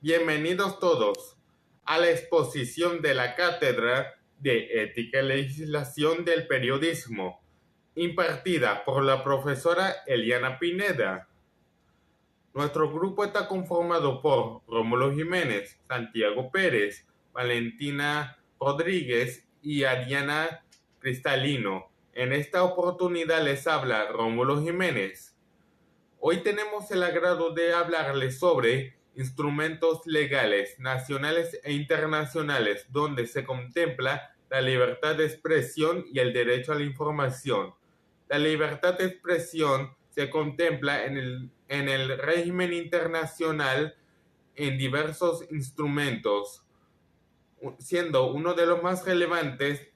Bienvenidos todos a la exposición de la Cátedra de Ética y Legislación del Periodismo, impartida por la profesora Eliana Pineda. Nuestro grupo está conformado por Rómulo Jiménez, Santiago Pérez, Valentina Rodríguez y Ariana Cristalino. En esta oportunidad les habla Rómulo Jiménez. Hoy tenemos el agrado de hablarles sobre instrumentos legales nacionales e internacionales donde se contempla la libertad de expresión y el derecho a la información. La libertad de expresión se contempla en el régimen internacional en diversos instrumentos, siendo uno de los más relevantes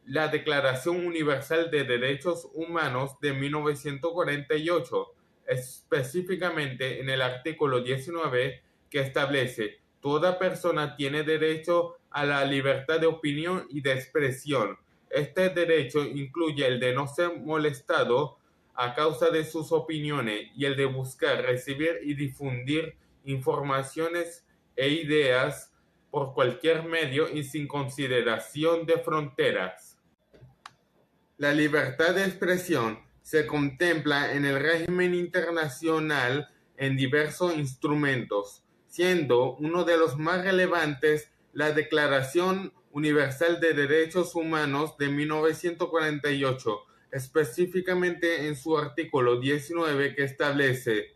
la Declaración Universal de Derechos Humanos de 1948, específicamente en el artículo 19, que establece: toda persona tiene derecho a la libertad de opinión y de expresión. Este derecho incluye el de no ser molestado a causa de sus opiniones y el de buscar, recibir y difundir informaciones e ideas por cualquier medio y sin consideración de fronteras. La libertad de expresión se contempla en el régimen internacional en diversos instrumentos, siendo uno de los más relevantes la Declaración Universal de Derechos Humanos de 1948, específicamente en su artículo 19, que establece: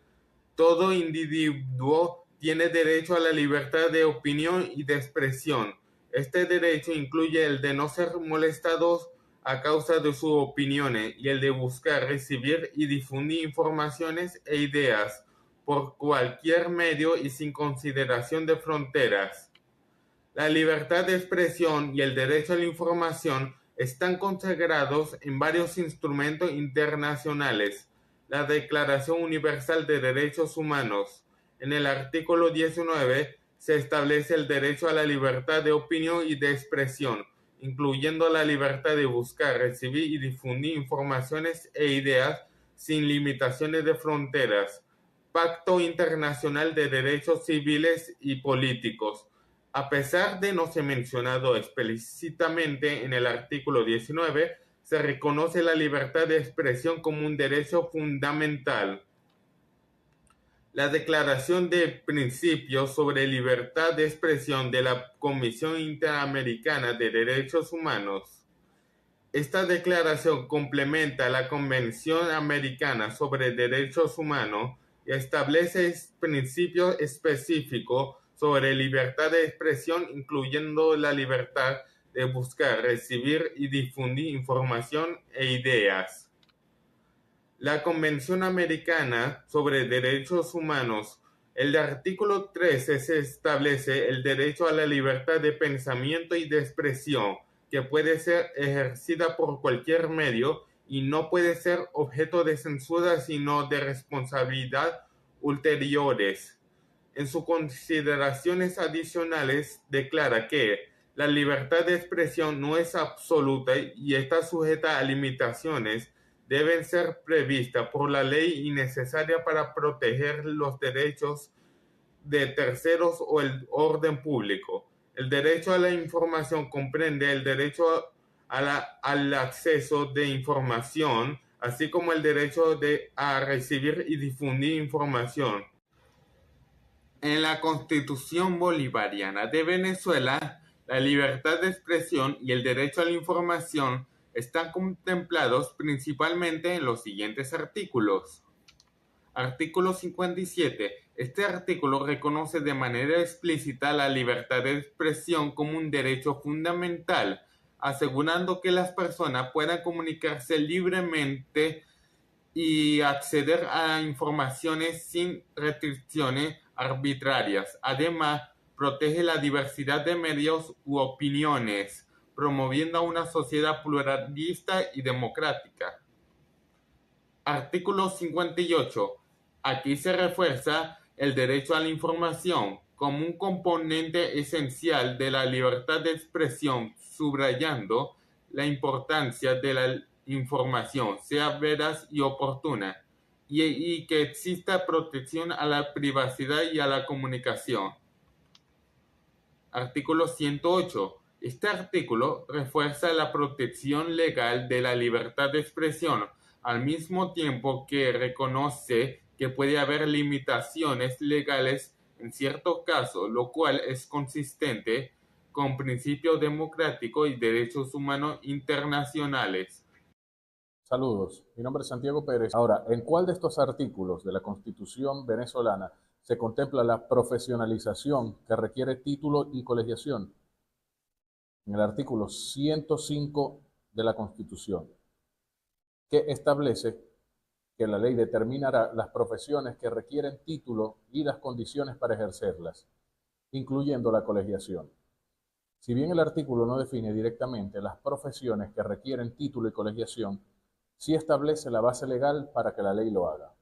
todo individuo tiene derecho a la libertad de opinión y de expresión. Este derecho incluye el de no ser molestados a causa de sus opiniones y el de buscar, recibir y difundir informaciones e ideas por cualquier medio y sin consideración de fronteras. La libertad de expresión y el derecho a la información están consagrados en varios instrumentos internacionales. La Declaración Universal de Derechos Humanos. En el artículo 19 se establece el derecho a la libertad de opinión y de expresión, incluyendo la libertad de buscar, recibir y difundir informaciones e ideas sin limitaciones de fronteras. Pacto Internacional de Derechos Civiles y Políticos. A pesar de no ser mencionado explícitamente en el artículo 19, se reconoce la libertad de expresión como un derecho fundamental. La Declaración de Principios sobre Libertad de Expresión de la Comisión Interamericana de Derechos Humanos. Esta declaración complementa la Convención Americana sobre Derechos Humanos y establece principios específicos sobre libertad de expresión, incluyendo la libertad de buscar, recibir y difundir información e ideas. La Convención Americana sobre Derechos Humanos. El artículo 13 se establece el derecho a la libertad de pensamiento y de expresión, que puede ser ejercida por cualquier medio y no puede ser objeto de censura sino de responsabilidad ulteriores. En sus consideraciones adicionales declara que la libertad de expresión no es absoluta y está sujeta a limitaciones. Deben ser previstas por la ley y necesarias para proteger los derechos de terceros o el orden público. El derecho a la información comprende el derecho al acceso de información, así como el derecho a recibir y difundir información. En la Constitución Bolivariana de Venezuela, la libertad de expresión y el derecho a la información están contemplados principalmente en los siguientes artículos. Artículo 57. Este artículo reconoce de manera explícita la libertad de expresión como un derecho fundamental, asegurando que las personas puedan comunicarse libremente y acceder a informaciones sin restricciones arbitrarias. Además, protege la diversidad de medios u opiniones, promoviendo una sociedad pluralista y democrática. Artículo 58. Aquí se refuerza el derecho a la información como un componente esencial de la libertad de expresión, subrayando la importancia de la información sea veraz y oportuna, y que exista protección a la privacidad y a la comunicación. Artículo 108. Este artículo refuerza la protección legal de la libertad de expresión, al mismo tiempo que reconoce que puede haber limitaciones legales en ciertos casos, lo cual es consistente con principios democráticos y derechos humanos internacionales. Saludos, mi nombre es Santiago Pérez. Ahora, ¿en cuál de estos artículos de la Constitución venezolana se contempla la profesionalización que requiere título y colegiación? En el artículo 105 de la Constitución, que establece que la ley determinará las profesiones que requieren título y las condiciones para ejercerlas, incluyendo la colegiación. Si bien el artículo no define directamente las profesiones que requieren título y colegiación, sí establece la base legal para que la ley lo haga.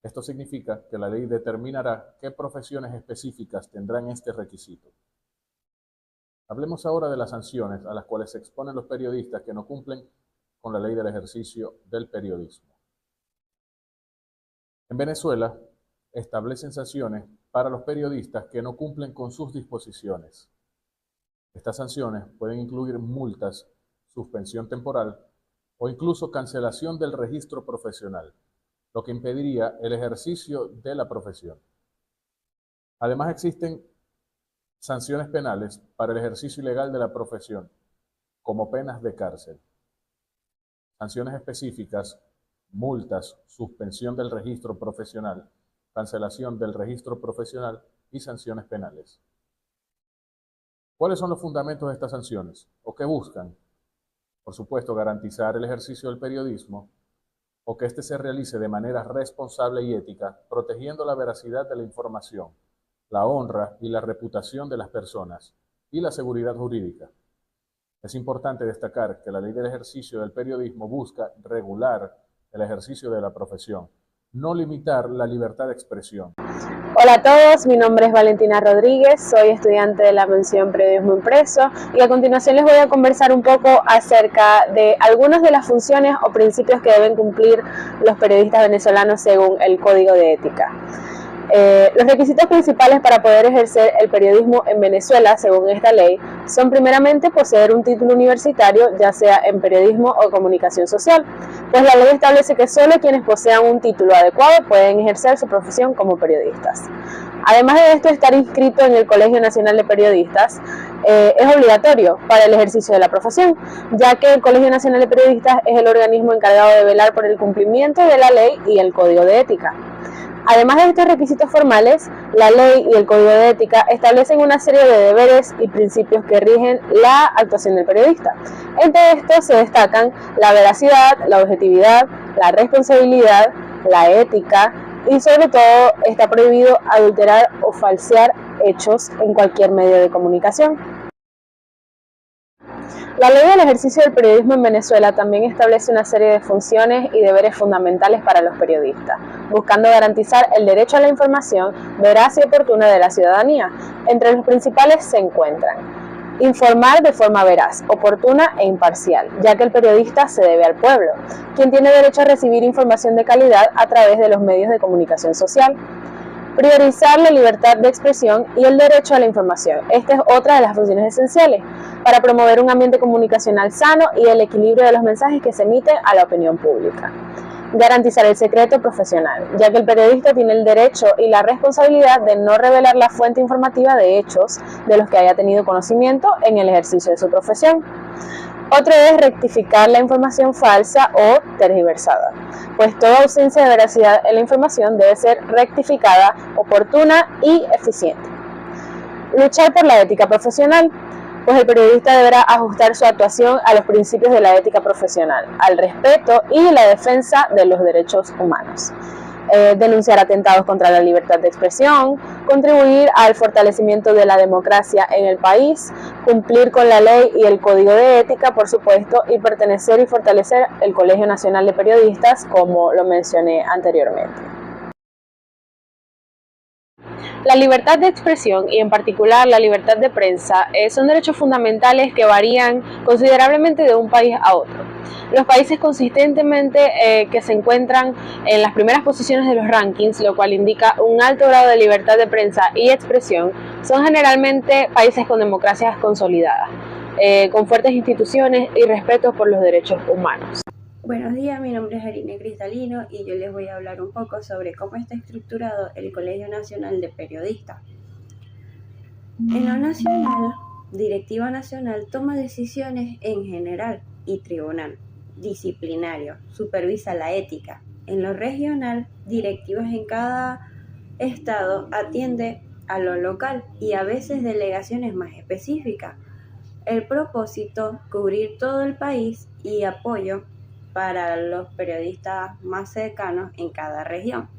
Esto significa que la ley determinará qué profesiones específicas tendrán este requisito. Hablemos ahora de las sanciones a las cuales se exponen los periodistas que no cumplen con la ley del ejercicio del periodismo. En Venezuela, establecen sanciones para los periodistas que no cumplen con sus disposiciones. Estas sanciones pueden incluir multas, suspensión temporal o incluso cancelación del registro profesional, lo que impediría el ejercicio de la profesión. Además, existen sanciones penales para el ejercicio ilegal de la profesión, como penas de cárcel. Sanciones específicas, multas, suspensión del registro profesional, cancelación del registro profesional y sanciones penales. ¿Cuáles son los fundamentos de estas sanciones? ¿O qué buscan? Por supuesto, garantizar el ejercicio del periodismo o que éste se realice de manera responsable y ética, protegiendo la veracidad de la información, la honra y la reputación de las personas y la seguridad jurídica. Es importante destacar que la ley del ejercicio del periodismo busca regular el ejercicio de la profesión, no limitar la libertad de expresión. Hola a todos, mi nombre es Valentina Rodríguez, soy estudiante de la mención Periodismo Impreso y a continuación les voy a conversar un poco acerca de algunas de las funciones o principios que deben cumplir los periodistas venezolanos según el Código de Ética. Los requisitos principales para poder ejercer el periodismo en Venezuela, según esta ley, son primeramente poseer un título universitario, ya sea en periodismo o comunicación social, pues la ley establece que solo quienes posean un título adecuado pueden ejercer su profesión como periodistas. Además de esto, estar inscrito en el Colegio Nacional de Periodistas es obligatorio para el ejercicio de la profesión, ya que el Colegio Nacional de Periodistas es el organismo encargado de velar por el cumplimiento de la ley y el Código de Ética. Además de estos requisitos formales, la ley y el Código de Ética establecen una serie de deberes y principios que rigen la actuación del periodista. Entre estos se destacan la veracidad, la objetividad, la responsabilidad, la ética y sobre todo está prohibido adulterar o falsear hechos en cualquier medio de comunicación. La ley del ejercicio del periodismo en Venezuela también establece una serie de funciones y deberes fundamentales para los periodistas, buscando garantizar el derecho a la información veraz y oportuna de la ciudadanía. Entre los principales se encuentran: informar de forma veraz, oportuna e imparcial, ya que el periodista se debe al pueblo, quien tiene derecho a recibir información de calidad a través de los medios de comunicación social. Priorizar la libertad de expresión y el derecho a la información. Esta es otra de las funciones esenciales para promover un ambiente comunicacional sano y el equilibrio de los mensajes que se emiten a la opinión pública. Garantizar el secreto profesional, ya que el periodista tiene el derecho y la responsabilidad de no revelar la fuente informativa de hechos de los que haya tenido conocimiento en el ejercicio de su profesión. Otro es rectificar la información falsa o tergiversada, pues toda ausencia de veracidad en la información debe ser rectificada, oportuna y eficiente. Luchar por la ética profesional, pues el periodista deberá ajustar su actuación a los principios de la ética profesional, al respeto y la defensa de los derechos humanos. Denunciar atentados contra la libertad de expresión, contribuir al fortalecimiento de la democracia en el país, cumplir con la ley y el Código de Ética, por supuesto, y pertenecer y fortalecer el Colegio Nacional de Periodistas, como lo mencioné anteriormente. La libertad de expresión y en particular la libertad de prensa son derechos fundamentales que varían considerablemente de un país a otro. Los países consistentemente que se encuentran en las primeras posiciones de los rankings, lo cual indica un alto grado de libertad de prensa y expresión, son generalmente países con democracias consolidadas, con fuertes instituciones y respeto por los derechos humanos. Buenos días, mi nombre es Arine Cristalino y yo les voy a hablar un poco sobre cómo está estructurado el Colegio Nacional de Periodistas. En lo nacional, Directiva Nacional toma decisiones en general y tribunal disciplinario, supervisa la ética. En lo regional, directivas en cada estado atiende a lo local y a veces delegaciones más específicas. El propósito, cubrir todo el país y apoyo para los periodistas más cercanos en cada región.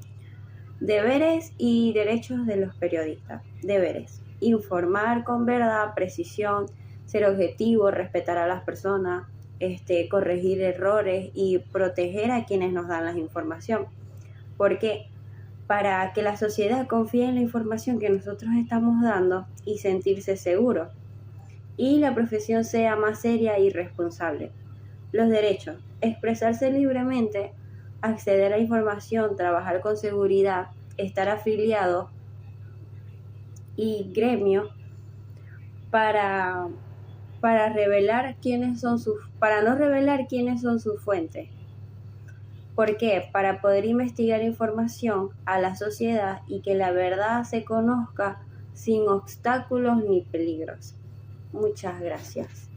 Deberes y derechos de los periodistas. Deberes: informar con verdad, precisión, ser objetivo, respetar a las personas, corregir errores y proteger a quienes nos dan la información. ¿Por qué? Para que la sociedad confíe en la información que nosotros estamos dando y sentirse seguro. Y la profesión sea más seria y responsable. Los derechos: expresarse libremente, acceder a información, trabajar con seguridad, estar afiliado y gremio para no revelar quiénes son sus fuentes. ¿Por qué? Para poder investigar información a la sociedad y que la verdad se conozca sin obstáculos ni peligros. Muchas gracias.